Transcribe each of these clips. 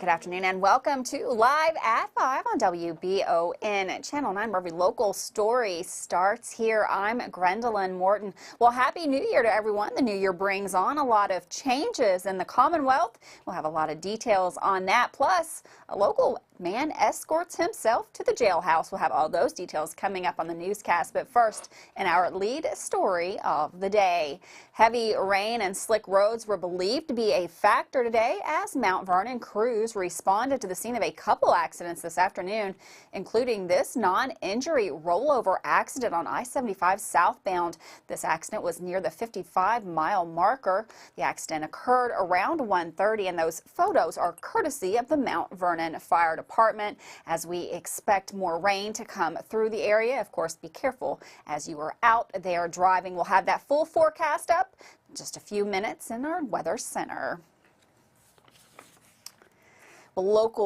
Good afternoon and welcome to Live at 5 on WBON Channel 9, where every local story starts here. I'm Gwendolyn Morton. Well, Happy New Year to everyone. The new year brings on a lot of changes in the Commonwealth. We'll have a lot of details on that. Plus, a local man escorts himself to the jailhouse. We'll have all those details coming up on the newscast. But first, in our lead story of the day, heavy rain and slick roads were believed to be a factor today as Mount Vernon crews responded to the scene of a couple accidents this afternoon, including this non-injury rollover accident on I-75 southbound. This accident was near the 55-mile marker. The accident occurred around 1:30, and those photos are courtesy of the Mount Vernon Fire Department. As we expect more rain to come through the area, of course, be careful as you are out there driving. We'll have that full forecast up in just a few minutes in our weather center. Well,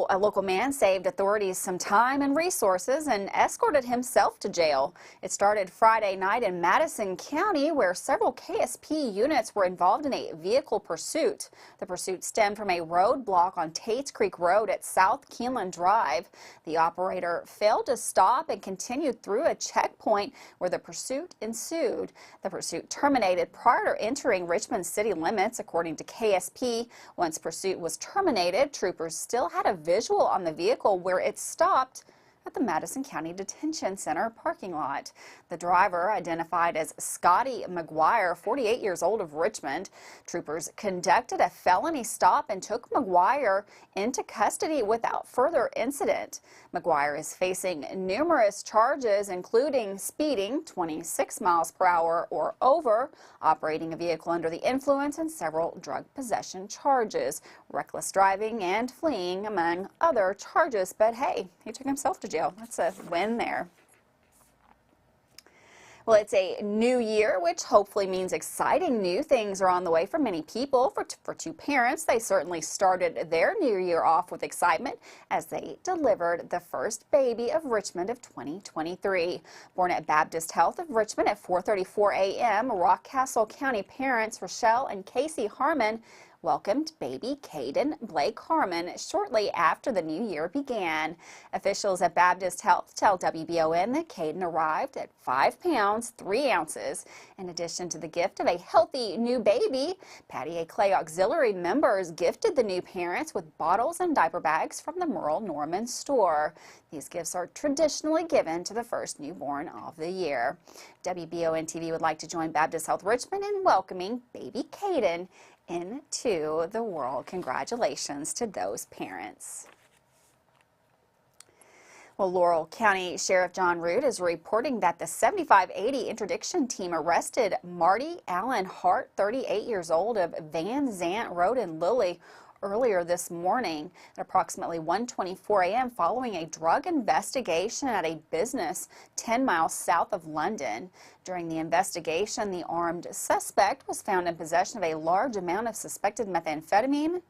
a local man saved authorities some time and resources and escorted himself to jail. It started Friday night in Madison County, where several KSP units were involved in a vehicle pursuit. The pursuit stemmed from a roadblock on Tates Creek Road at South Keeneland Drive. The operator failed to stop and continued through a checkpoint where the pursuit ensued. The pursuit terminated prior to entering Richmond city limits, according to KSP. Once pursuit was terminated, troopers still had a visual on the vehicle where it stopped at the Madison County Detention Center parking lot. The driver, identified as Scotty McGuire, 48 years old, of Richmond. Troopers conducted a felony stop and took McGuire into custody without further incident. McGuire is facing numerous charges, including speeding 26 miles per hour or over, operating a vehicle under the influence, and several drug possession charges, reckless driving, and fleeing, among other charges. But hey, he took himself to jail. That's a win there. Well, it's a new year, which hopefully means exciting new things are on the way for many people. For two parents, they certainly started their new year off with excitement as they delivered the first baby of Richmond of 2023. Born at Baptist Health of Richmond at 4:34 a.m., Rockcastle County parents Rochelle and Casey Harmon welcomed baby Caden Blake Harmon shortly after the new year began. Officials at Baptist Health tell WBON that Caden arrived at 5 pounds 3 ounces. In addition to the gift of a healthy new baby, Patty A. Clay Auxiliary members gifted the new parents with bottles and diaper bags from the Merle Norman store. These gifts are traditionally given to the first newborn of the year. WBON TV would like to join Baptist Health Richmond in welcoming baby Caden into the world. Congratulations to those parents. Well, Laurel County Sheriff John Root is reporting that the 7580 interdiction team arrested Marty Allen Hart, 38 years old, of Van Zant Road in Lilly earlier this morning at approximately 1:24 a.m. following a drug investigation at a business 10 miles south of London. During the investigation, the armed suspect was found in possession of a large amount of suspected methamphetamine,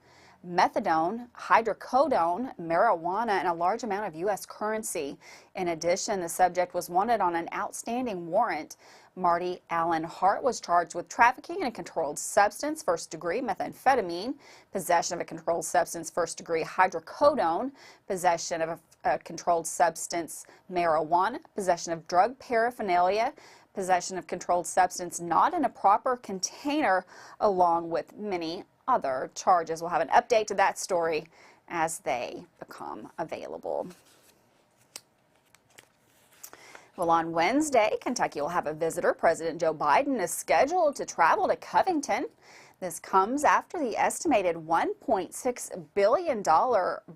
methadone, hydrocodone, marijuana, and a large amount of U.S. currency. In addition, the subject was wanted on an outstanding warrant. Marty Allen Hart was charged with trafficking in a controlled substance, first-degree methamphetamine, possession of a controlled substance, first-degree hydrocodone, possession of a controlled substance, marijuana, possession of drug paraphernalia, possession of controlled substance not in a proper container, along with many other charges. We'll have an update to that story as they become available. Well, on Wednesday, Kentucky will have a visitor. President Joe Biden is scheduled to travel to Covington. This comes after the estimated $1.6 billion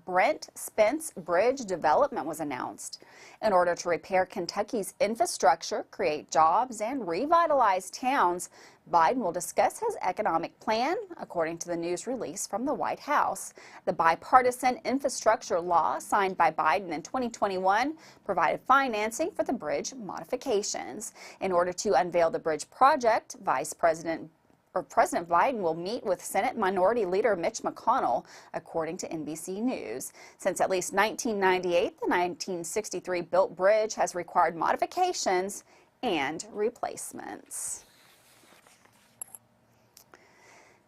Brent Spence Bridge development was announced. In order to repair Kentucky's infrastructure, create jobs, and revitalize towns, Biden will discuss his economic plan, according to the news release from the White House. The bipartisan infrastructure law signed by Biden in 2021 provided financing for the bridge modifications. In order to unveil the bridge project, President Biden will meet with Senate Minority Leader Mitch McConnell, according to NBC News. Since at least 1998, the 1963 built bridge has required modifications and replacements.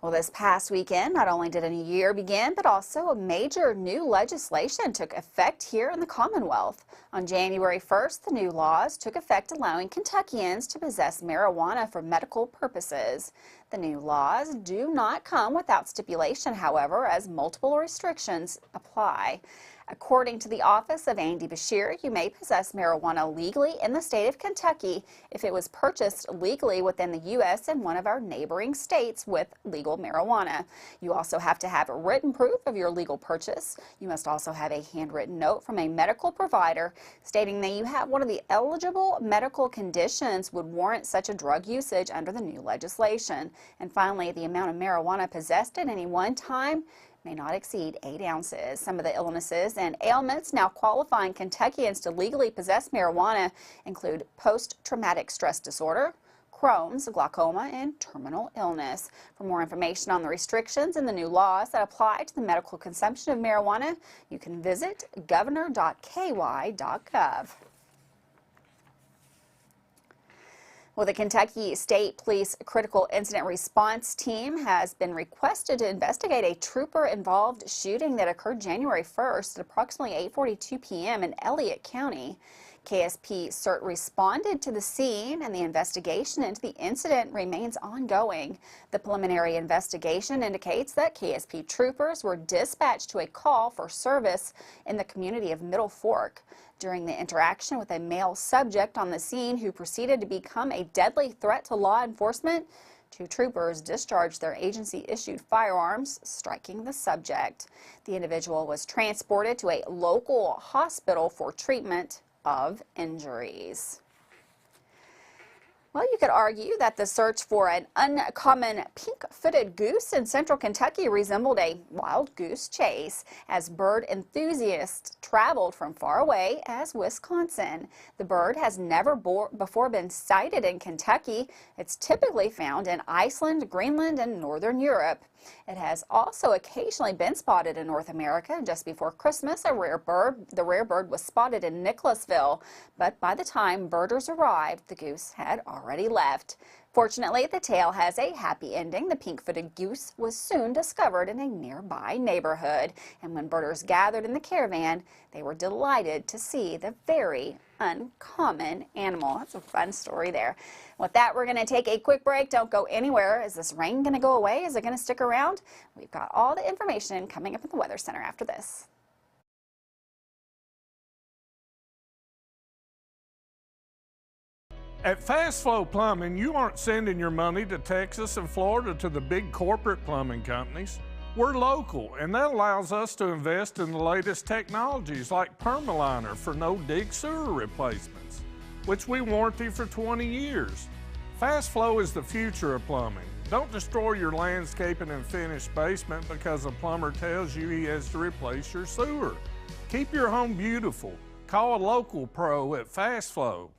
Well, this past weekend, not only did a new year begin, but also a major new legislation took effect here in the Commonwealth. On January 1st, the new laws took effect allowing Kentuckians to possess marijuana for medical purposes. The new laws do not come without stipulation, however, as multiple restrictions apply. According to the office of Andy Bashir, you may possess marijuana legally in the state of Kentucky if it was purchased legally within the U.S. and one of our neighboring states with legal marijuana. You also have to have written proof of your legal purchase. You must also have a handwritten note from a medical provider stating that you have one of the eligible medical conditions would warrant such a drug usage under the new legislation. And finally, the amount of marijuana possessed at any one time may not exceed 8 ounces. Some of the illnesses and ailments now qualifying Kentuckians to legally possess marijuana include post-traumatic stress disorder, Crohn's, glaucoma, and terminal illness. For more information on the restrictions and the new laws that apply to the medical consumption of marijuana, you can visit governor.ky.gov. Well, the Kentucky State Police Critical Incident Response Team has been requested to investigate a trooper-involved shooting that occurred January 1st at approximately 8:42 p.m. in Elliott County. KSP CERT responded to the scene, and the investigation into the incident remains ongoing. The preliminary investigation indicates that KSP troopers were dispatched to a call for service in the community of Middle Fork. During the interaction with a male subject on the scene who proceeded to become a deadly threat to law enforcement, 2 troopers discharged their agency-issued firearms, striking the subject. The individual was transported to a local hospital for treatment of injuries. Well, you could argue that the search for an uncommon pink-footed goose in central Kentucky resembled a wild goose chase as bird enthusiasts traveled from far away as Wisconsin. The bird has never before been sighted in Kentucky. It's typically found in Iceland, Greenland, and northern Europe. It has also occasionally been spotted in North America. Just before Christmas, the rare bird was spotted in Nicholasville, but by the time birders arrived, the goose had already left. Fortunately, the tale has a happy ending. The pink-footed goose was soon discovered in a nearby neighborhood, and when birders gathered in the caravan, they were delighted to see the very uncommon animal. That's a fun story there. With that, we're going to take a quick break. Don't go anywhere. Is this rain going to go away? Is it going to stick around? We've got all the information coming up at the Weather Center after this. At Fast Flow Plumbing, you aren't sending your money to Texas and Florida to the big corporate plumbing companies. We're local, and that allows us to invest in the latest technologies like Permaliner for no-dig sewer replacements, which we warranty for 20 years. Fast Flow is the future of plumbing. Don't destroy your landscaping and finished basement because a plumber tells you he has to replace your sewer. Keep your home beautiful. Call a local pro at Fast Flow.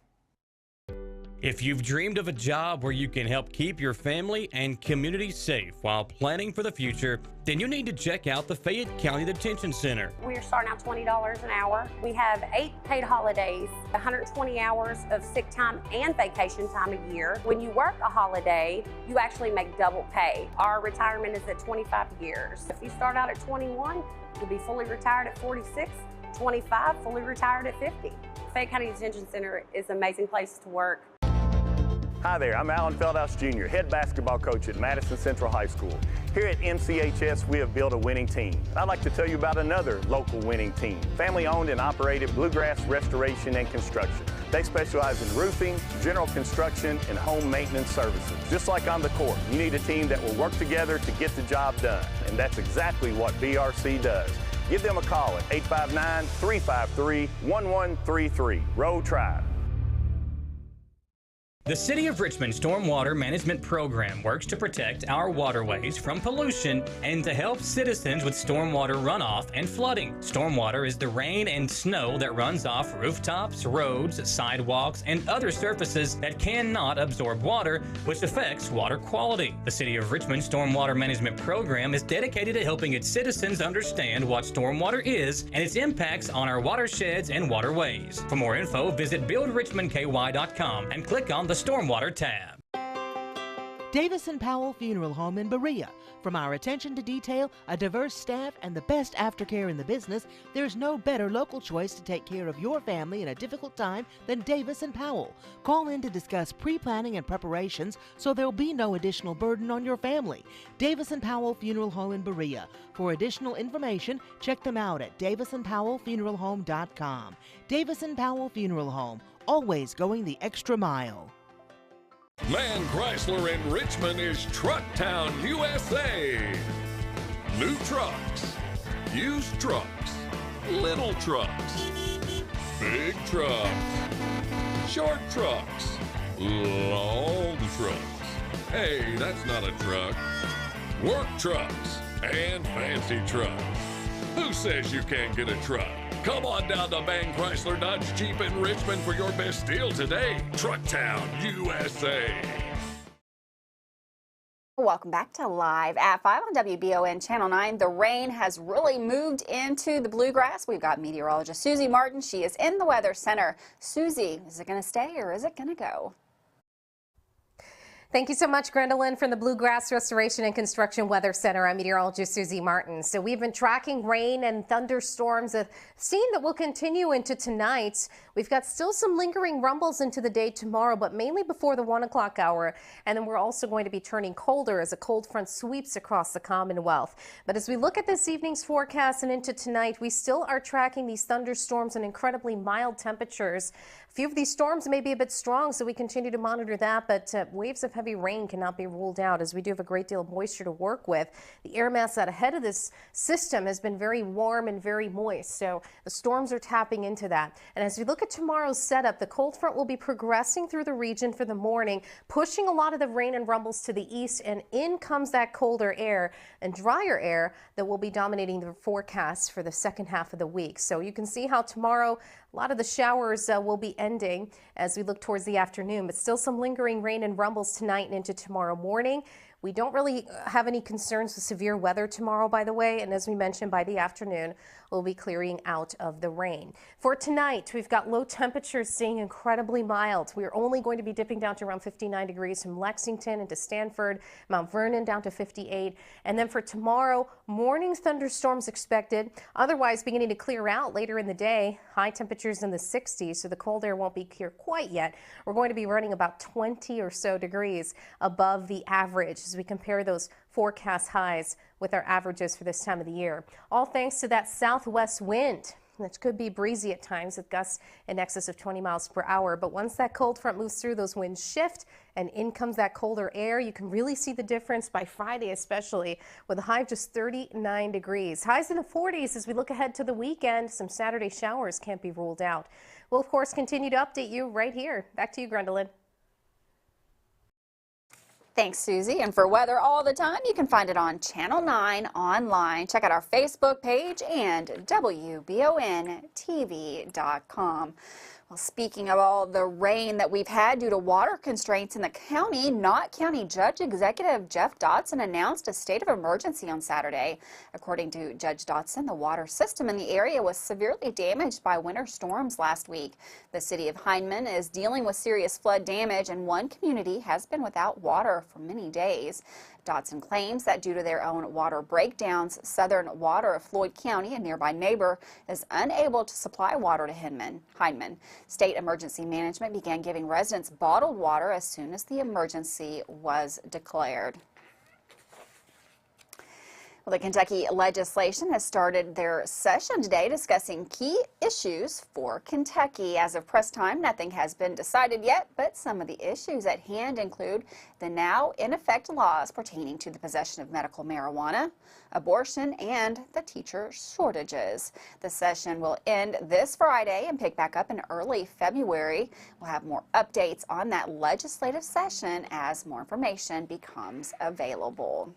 If you've dreamed of a job where you can help keep your family and community safe while planning for the future, then you need to check out the Fayette County Detention Center. We're starting out $20 an hour. We have 8 paid holidays, 120 hours of sick time and vacation time a year. When you work a holiday, you actually make double pay. Our retirement is at 25 years. If you start out at 21, you'll be fully retired at 46, 25, fully retired at 50. Fayette County Detention Center is an amazing place to work. Hi there, I'm Alan Feldhouse Jr., head basketball coach at Madison Central High School. Here at MCHS, we have built a winning team. I'd like to tell you about another local winning team, family-owned and operated Bluegrass Restoration and Construction. They specialize in roofing, general construction, and home maintenance services. Just like on the court, you need a team that will work together to get the job done, and that's exactly what BRC does. Give them a call at 859-353-1133. Row Tribe. The City of Richmond Stormwater Management Program works to protect our waterways from pollution and to help citizens with stormwater runoff and flooding. Stormwater is the rain and snow that runs off rooftops, roads, sidewalks, and other surfaces that cannot absorb water, which affects water quality. The City of Richmond Stormwater Management Program is dedicated to helping its citizens understand what stormwater is and its impacts on our watersheds and waterways. For more info, visit buildrichmondky.com and click on the Stormwater tab. Davis & Powell Funeral Home in Berea. From our attention to detail, a diverse staff, and the best aftercare in the business, there's no better local choice to take care of your family in a difficult time than Davis & Powell. Call in to discuss pre-planning and preparations so there'll be no additional burden on your family. Davis & Powell Funeral Home in Berea. For additional information, check them out at davisandpowellfuneralhome.com. Davis & Powell Funeral Home, always going the extra mile. Man Chrysler in Richmond is Truck Town, USA. New trucks, used trucks, little trucks, big trucks, short trucks, long trucks. Hey, that's not a truck. Work trucks and fancy trucks. Who says you can't get a truck? Come on down to Man Chrysler Dodge Jeep in Richmond for your best deal today. Truck Town, USA. Welcome back to Live at 5 on WBON Channel 9. The rain has really moved into the bluegrass. We've got meteorologist Susie Martin. She is in the Weather Center. Susie, is it going to stay or is it going to go? Thank you so much, Gwendolyn, from the Bluegrass Restoration and Construction Weather Center. I'm meteorologist Susie Martin. So we've been tracking rain and thunderstorms, a scene that will continue into tonight. We've got still some lingering rumbles into the day tomorrow, but mainly before the 1 o'clock hour. And then we're also going to be turning colder as a cold front sweeps across the Commonwealth. But as we look at this evening's forecast and into tonight, we still are tracking these thunderstorms and incredibly mild temperatures. A few of these storms may be a bit strong, so we continue to monitor that, but waves of heavy rain cannot be ruled out as we do have a great deal of moisture to work with. The air mass out ahead of this system has been very warm and very moist, so the storms are tapping into that. And as we look at tomorrow's setup, the cold front will be progressing through the region for the morning, pushing a lot of the rain and rumbles to the east, and in comes that colder air and drier air that will be dominating the forecast for the second half of the week. So you can see how tomorrow a lot of the showers will be ending as we look towards the afternoon, but still some lingering rain and rumbles tonight and into tomorrow morning. We don't really have any concerns with severe weather tomorrow, by the way, and as we mentioned, by the afternoon, we'll be clearing out of the rain. For tonight, we've got low temperatures staying incredibly mild. We're only going to be dipping down to around 59 degrees from Lexington into Stanford, Mount Vernon down to 58. And then for tomorrow, morning thunderstorms expected, otherwise beginning to clear out later in the day. High temperatures in the 60s, so the cold air won't be here quite yet. We're going to be running about 20 or so degrees above the average as we compare those forecast highs with our averages for this time of the year. All thanks to that southwest wind, which could be breezy at times with gusts in excess of 20 miles per hour. But once that cold front moves through, those winds shift and in comes that colder air. You can really see the difference by Friday, especially with a high of just 39 degrees. Highs in the 40s as we look ahead to the weekend. Some Saturday showers can't be ruled out. We'll, of course, continue to update you right here. Back to you, Gwendolyn. Thanks, Susie. And for weather all the time, you can find it on Channel 9 online. Check out our Facebook page and WBONTV.com. Well, speaking of all the rain that we've had due to water constraints in the county, Knott County Judge Executive Jeff Dotson announced a state of emergency on Saturday. According to Judge Dotson, the water system in the area was severely damaged by winter storms last week. The city of Hindman is dealing with serious flood damage, and one community has been without water for many days. Dotson claims that due to their own water breakdowns, Southern Water of Floyd County, a nearby neighbor, is unable to supply water to Hindman. State Emergency Management began giving residents bottled water as soon as the emergency was declared. Well, the Kentucky legislation has started their session today discussing key issues for Kentucky. As of press time, nothing has been decided yet, but some of the issues at hand include the now in effect laws pertaining to the possession of medical marijuana, abortion, and the teacher shortages. The session will end this Friday and pick back up in early February. We'll have more updates on that legislative session as more information becomes available.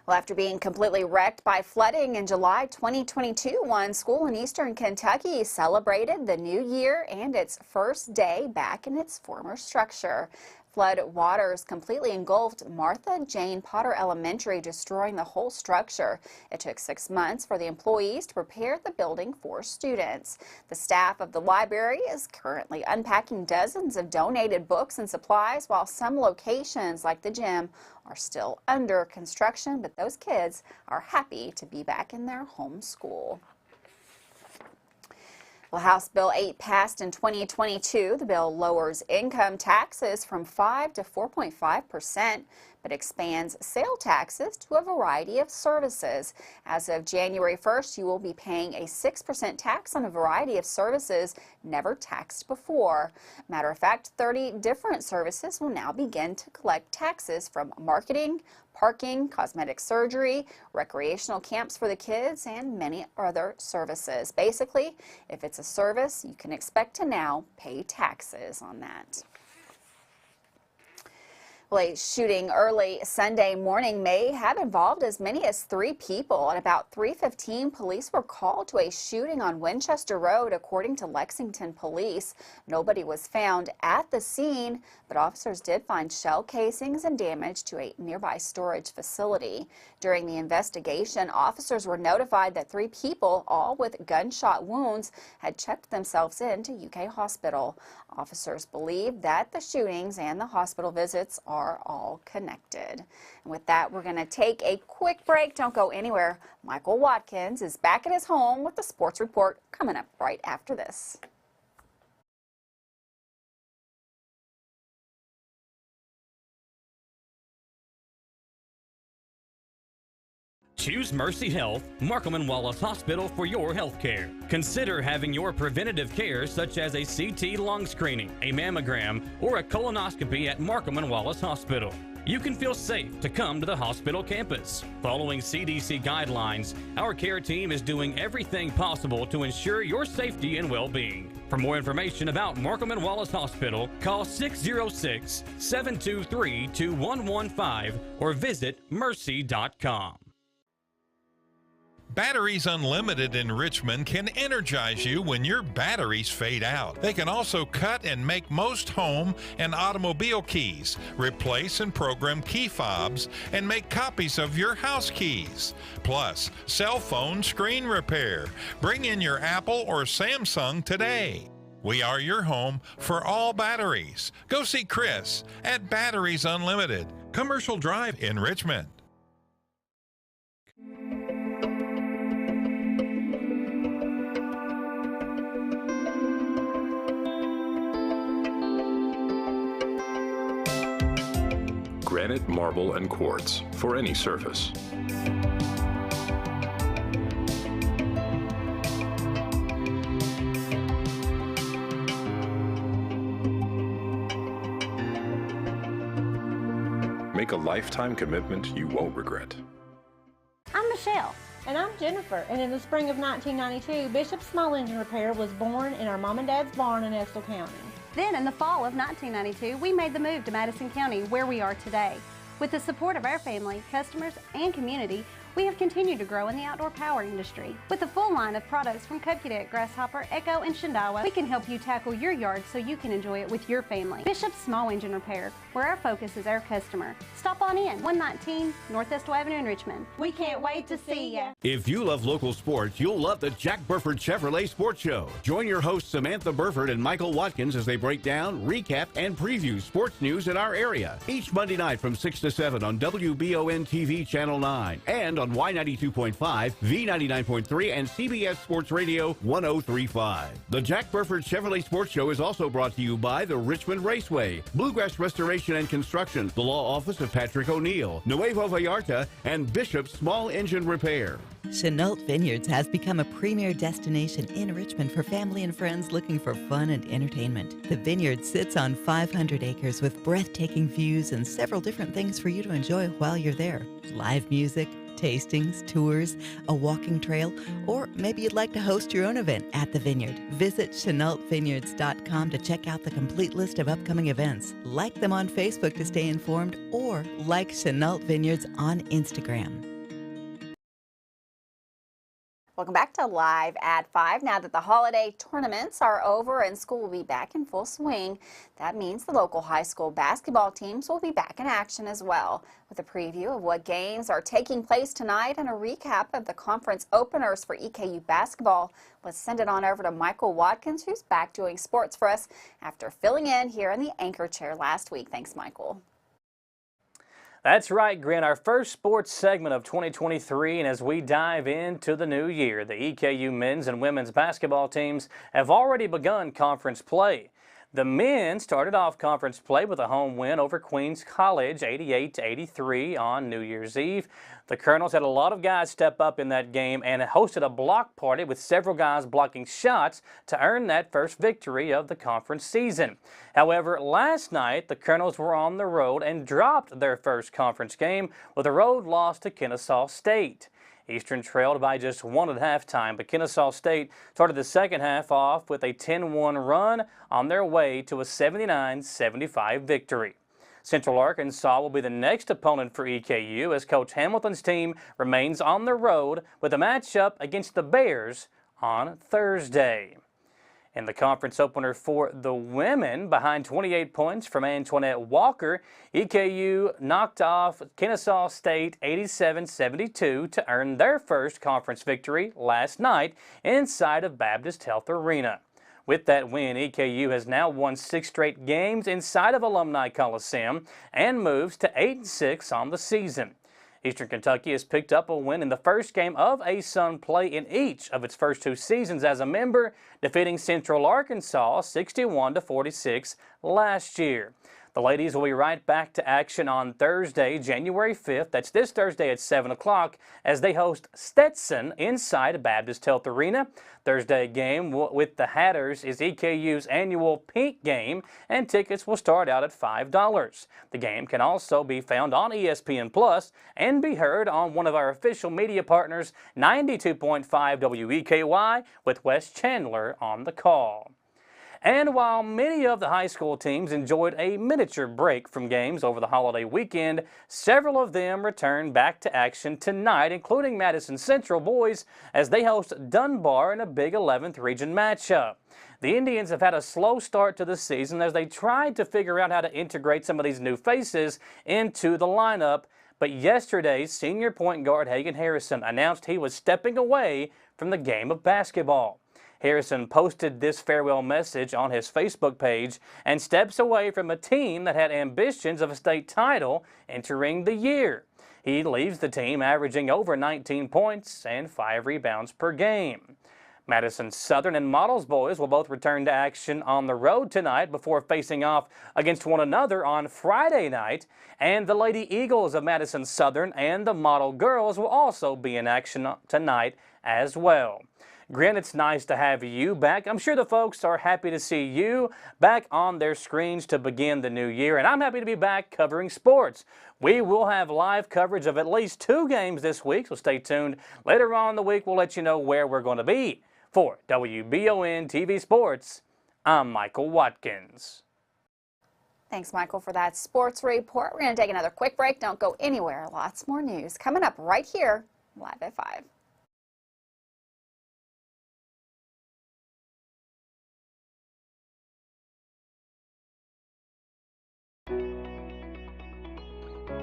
Well, after being completely wrecked by flooding in July 2022, one school in eastern Kentucky celebrated the new year and its first day back in its former structure. Flood waters completely engulfed Martha Jane Potter Elementary, destroying the whole structure. It took 6 months for the employees to prepare the building for students. The staff of the library is currently unpacking dozens of donated books and supplies, while some locations like the gym are still under construction, but those kids are happy to be back in their home school. Well, House Bill 8 passed in 2022. The bill lowers income taxes from 5 to 4.5%, but expands sale taxes to a variety of services. As of January 1st, you will be paying a 6% tax on a variety of services never taxed before. Matter of fact, 30 different services will now begin to collect taxes, from marketing, parking, cosmetic surgery, recreational camps for the kids, and many other services. Basically, if it's a service, you can expect to now pay taxes on that. Well, a shooting early Sunday morning may have involved as many as 3 people. At about 3:15, police were called to a shooting on Winchester Road, according to Lexington police. Nobody was found at the scene, but officers did find shell casings and damage to a nearby storage facility. During the investigation, officers were notified that 3 people, all with gunshot wounds, had checked themselves into UK Hospital. Officers believe that the shootings and the hospital visits are all connected. And with that, we're going to take a quick break. Don't go anywhere. Michael Watkins is back at his home with the sports report coming up right after this. Choose Mercy Health, Markham and Wallace Hospital for your health care. Consider having your preventative care, such as a CT lung screening, a mammogram, or a colonoscopy at Markham and Wallace Hospital. You can feel safe to come to the hospital campus. Following CDC guidelines, our care team is doing everything possible to ensure your safety and well-being. For more information about Markham and Wallace Hospital, call 606-723-2115 or visit mercy.com. Batteries Unlimited in Richmond can energize you when your batteries fade out. They can also cut and make most home and automobile keys, replace and program key fobs, and make copies of your house keys. Plus, cell phone screen repair. Bring in your Apple or Samsung today. We are your home for all batteries. Go see Chris at Batteries Unlimited, Commercial Drive in Richmond. Granite, marble, and quartz for any surface. Make a lifetime commitment you won't regret. I'm Michelle. And I'm Jennifer, and in the spring of 1992, Bishop's Small Engine Repair was born in our mom and dad's barn in Estill County. Then in the fall of 1992, we made the move to Madison County, where we are today. With the support of our family, customers, and community, we have continued to grow in the outdoor power industry. With a full line of products from Cub Cadet, Grasshopper, Echo, and Shindawa, we can help you tackle your yard so you can enjoy it with your family. Bishop's Small Engine Repair, where our focus is our customer. Stop on in, 119 North Estill Avenue in Richmond. We can't wait to see ya. If you love local sports, you'll love the Jack Burford Chevrolet Sports Show. Join your hosts Samantha Burford and Michael Watkins as they break down, recap, and preview sports news in our area. Each Monday night from 6 to 7 on WBON TV Channel 9 and on Y92.5, V99.3, and CBS Sports Radio 103.5. The Jack Burford Chevrolet Sports Show is also brought to you by the Richmond Raceway, Bluegrass Restoration and Construction, the Law Office of Patrick O'Neill, Nuevo Vallarta, and Bishop's Small Engine Repair. Chenault Vineyards has become a premier destination in Richmond for family and friends looking for fun and entertainment. The vineyard sits on 500 acres with breathtaking views and several different things for you to enjoy while you're there. Live music, tastings, tours, a walking trail, or maybe you'd like to host your own event at the vineyard. Visit ChenaultVineyards.com to check out the complete list of upcoming events. Like them on Facebook to stay informed, or like Chenault Vineyards on Instagram. Welcome back to Live at 5. Now that the holiday tournaments are over and school will be back in full swing, that means the local high school basketball teams will be back in action as well. With a preview of what games are taking place tonight and a recap of the conference openers for EKU basketball, let's send it on over to Michael Watkins, who's back doing sports for us after filling in here in the anchor chair last week. Thanks, Michael. That's right, Grin, our first sports segment of 2023, and as we dive into the new year, the EKU men's and women's basketball teams have already begun conference play. The men started off conference play with a home win over Queens College, 88-83 on New Year's Eve. The Colonels had a lot of guys step up in that game and hosted a block party with several guys blocking shots to earn that first victory of the conference season. However, last night, the Colonels were on the road and dropped their first conference game with a road loss to Kennesaw State. Eastern trailed by just 1 at halftime, but Kennesaw State started the second half off with a 10-1 run on their way to a 79-75 victory. Central Arkansas will be the next opponent for EKU as Coach Hamilton's team remains on the road with a matchup against the Bears on Thursday. In the conference opener for the women, behind 28 points from Antoinette Walker, EKU knocked off Kennesaw State 87-72 to earn their first conference victory last night inside of Baptist Health Arena. With that win, EKU has now won 6 straight games inside of Alumni Coliseum and moves to 8-6 on the season. Eastern Kentucky has picked up a win in the first game of ASUN play in each of its first 2 seasons as a member, defeating Central Arkansas 61-46 last year. The ladies will be right back to action on Thursday, January 5th. That's this Thursday at 7 o'clock as they host Stetson inside Baptist Health Arena. Thursday game with the Hatters is EKU's annual Pink game, and tickets will start out at $5. The game can also be found on ESPN Plus and be heard on one of our official media partners, 92.5 WEKY, with Wes Chandler on the call. And while many of the high school teams enjoyed a miniature break from games over the holiday weekend, several of them returned back to action tonight, including Madison Central boys as they host Dunbar in a Big 11th region matchup. The Indians have had a slow start to the season as they tried to figure out how to integrate some of these new faces into the lineup, but yesterday, senior point guard Hagan Harrison announced he was stepping away from the game of basketball. Harrison posted this farewell message on his Facebook page and steps away from a team that had ambitions of a state title entering the year. He leaves the team averaging over 19 points and 5 rebounds per game. Madison Southern and Models boys will both return to action on the road tonight before facing off against one another on Friday night. And the Lady Eagles of Madison Southern and the Model Girls will also be in action tonight as well. Grin, it's nice to have you back. I'm sure the folks are happy to see you back on their screens to begin the new year, and I'm happy to be back covering sports. We will have live coverage of at least 2 games this week, so stay tuned. Later on in the week, we'll let you know where we're going to be. For WBON TV Sports, I'm Michael Watkins. Thanks, Michael, for that sports report. We're going to take another quick break. Don't go anywhere. Lots more news coming up right here, Live at 5.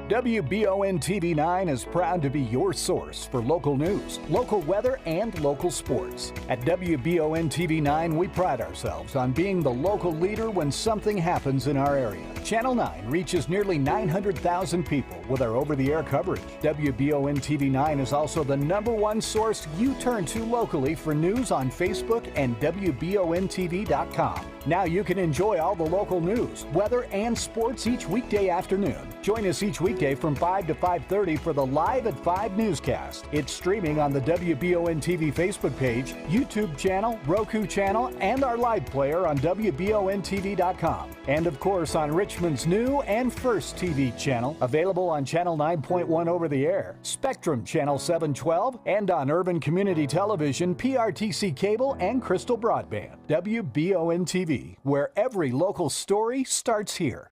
WBON TV9 is proud to be your source for local news, local weather, and local sports. At WBON TV9, we pride ourselves on being the local leader when something happens in our area. Channel 9 reaches nearly 900,000 people with our over-the-air coverage. WBON TV9 is also the #1 source you turn to locally for news on Facebook and WBONTV.com. Now you can enjoy all the local news, weather, and sports each weekday afternoon. Join us each weekday from 5 to 5:30 for the Live at 5 newscast. It's streaming on the WBON TV Facebook page, YouTube channel, Roku channel, and our live player on WBONTV.com. And of course on Richmond's new and first TV channel, available on Channel 9.1 over the air, Spectrum Channel 712, and on Urban Community Television, PRTC Cable, and Crystal Broadband. WBON TV, where every local story starts here.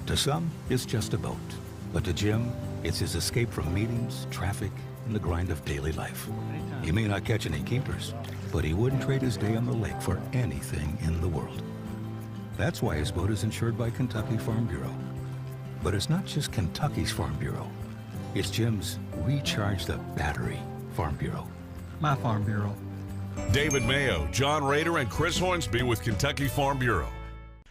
To some, it's just a boat. But to Jim, it's his escape from meetings, traffic, in the grind of daily life. He may not catch any keepers, but he wouldn't trade his day on the lake for anything in the world. That's why his boat is insured by Kentucky Farm Bureau. But it's not just Kentucky's Farm Bureau. It's Jim's Recharge the Battery Farm Bureau. My Farm Bureau. David Mayo, John Rader, and Chris Hornsby with Kentucky Farm Bureau.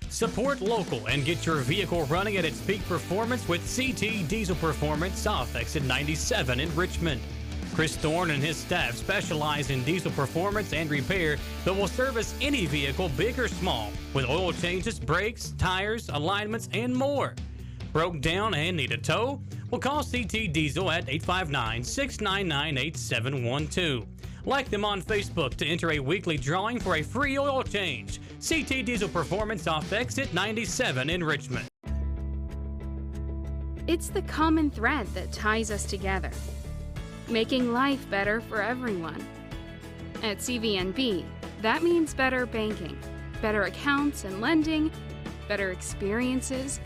Support local and get your vehicle running at its peak performance with CT Diesel Performance off exit 97 in Richmond. Chris Thorne and his staff specialize in diesel performance and repair that will service any vehicle, big or small, with oil changes, brakes, tires, alignments, and more. Broke down and need a tow? Well, call CT Diesel at 859-699-8712. Like them on Facebook to enter a weekly drawing for a free oil change. CT Diesel Performance off exit 97 in Richmond. It's the common thread that ties us together, making life better for everyone. At CVNB, that means better banking, better accounts and lending, better experiences,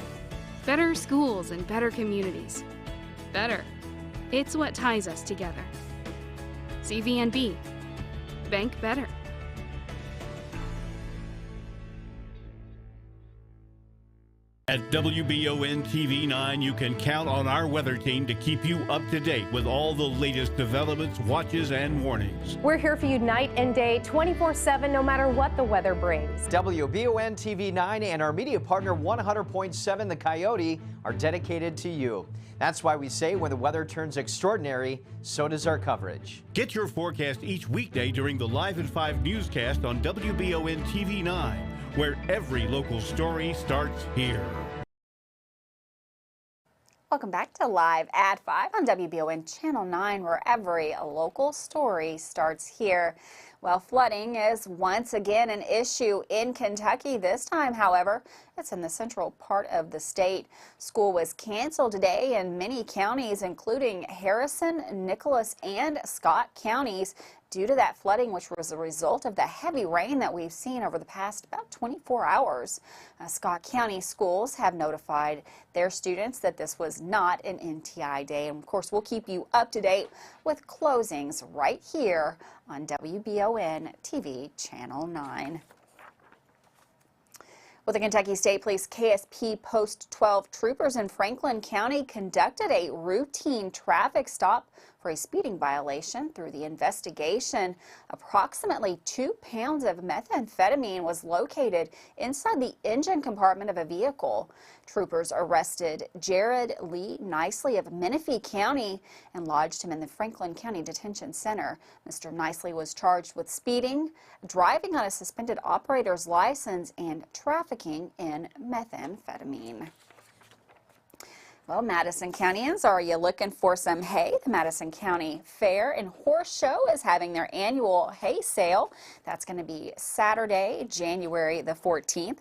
better schools and better communities. Better. It's what ties us together. CVNB. Bank better. At WBON TV 9, you can count on our weather team to keep you up to date with all the latest developments, watches, and warnings. We're here for you night and day, 24/7, no matter what the weather brings. WBON TV 9 and our media partner 100.7 The Coyote are dedicated to you. That's why we say when the weather turns extraordinary, so does our coverage. Get your forecast each weekday during the Live at 5 newscast on WBON TV 9, where every local story starts here. Welcome back to Live at 5 on WBON Channel 9, where every local story starts here. Well, flooding is once again an issue in Kentucky. This time, however, it's in the central part of the state. School was canceled today in many counties, including Harrison, Nicholas, and Scott counties, due to that flooding, which was a result of the heavy rain that we've seen over the past about 24 hours. Scott County schools have notified their students that this was not an NTI day. And of course, we'll keep you up to date with closings right here on WBON TV Channel 9. Well, the Kentucky State Police KSP Post 12 troopers in Franklin County conducted a routine traffic stop for a speeding violation. Through the investigation, approximately 2 pounds of methamphetamine was located inside the engine compartment of a vehicle. Troopers arrested Jared Lee Nicely of Menifee County and lodged him in the Franklin County Detention Center. Mr. Nicely was charged with speeding, driving on a suspended operator's license, and trafficking in methamphetamine. Well, Madison Countyans, are you looking for some hay? The Madison County Fair and Horse Show is having their annual hay sale. That's going to be Saturday, January the 14th.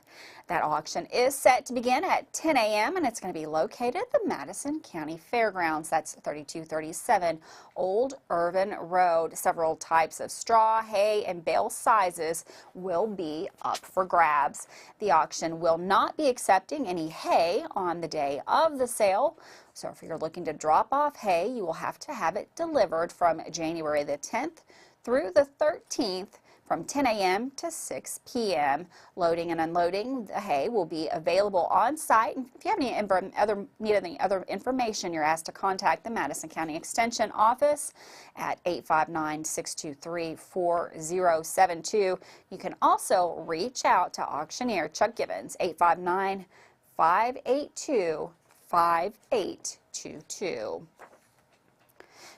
That auction is set to begin at 10 a.m. and it's going to be located at the Madison County Fairgrounds. That's 3237 Old Irvin Road. Several types of straw, hay, and bale sizes will be up for grabs. The auction will not be accepting any hay on the day of the sale. So if you're looking to drop off hay, you will have to have it delivered from January the 10th through the 13th. From 10 a.m. to 6 p.m. Loading and unloading the hay will be available on site. And if you have any other information, you're asked to contact the Madison County Extension Office at 859-623-4072. You can also reach out to auctioneer Chuck Gibbons, 859-582-5822.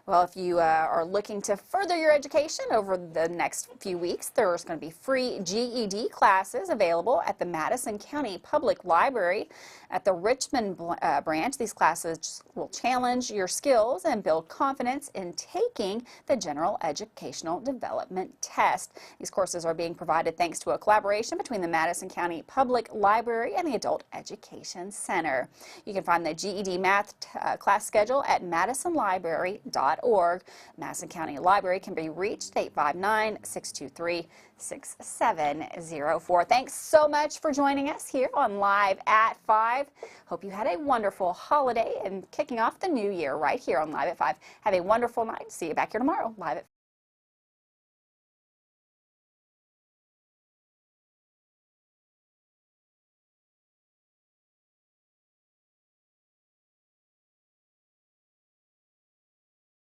Well, if you are looking to further your education over the next few weeks, there's going to be free GED classes available at the Madison County Public Library. At the Richmond branch, these classes will challenge your skills and build confidence in taking the General Educational Development Test. These courses are being provided thanks to a collaboration between the Madison County Public Library and the Adult Education Center. You can find the GED Math class schedule at madisonlibrary.org. madison.org. Madison County Library can be reached at 859-623-6704. Thanks so much for joining us here on Live at 5. Hope you had a wonderful holiday and kicking off the new year right here on Live at 5. Have a wonderful night. See you back here tomorrow, Live at 5.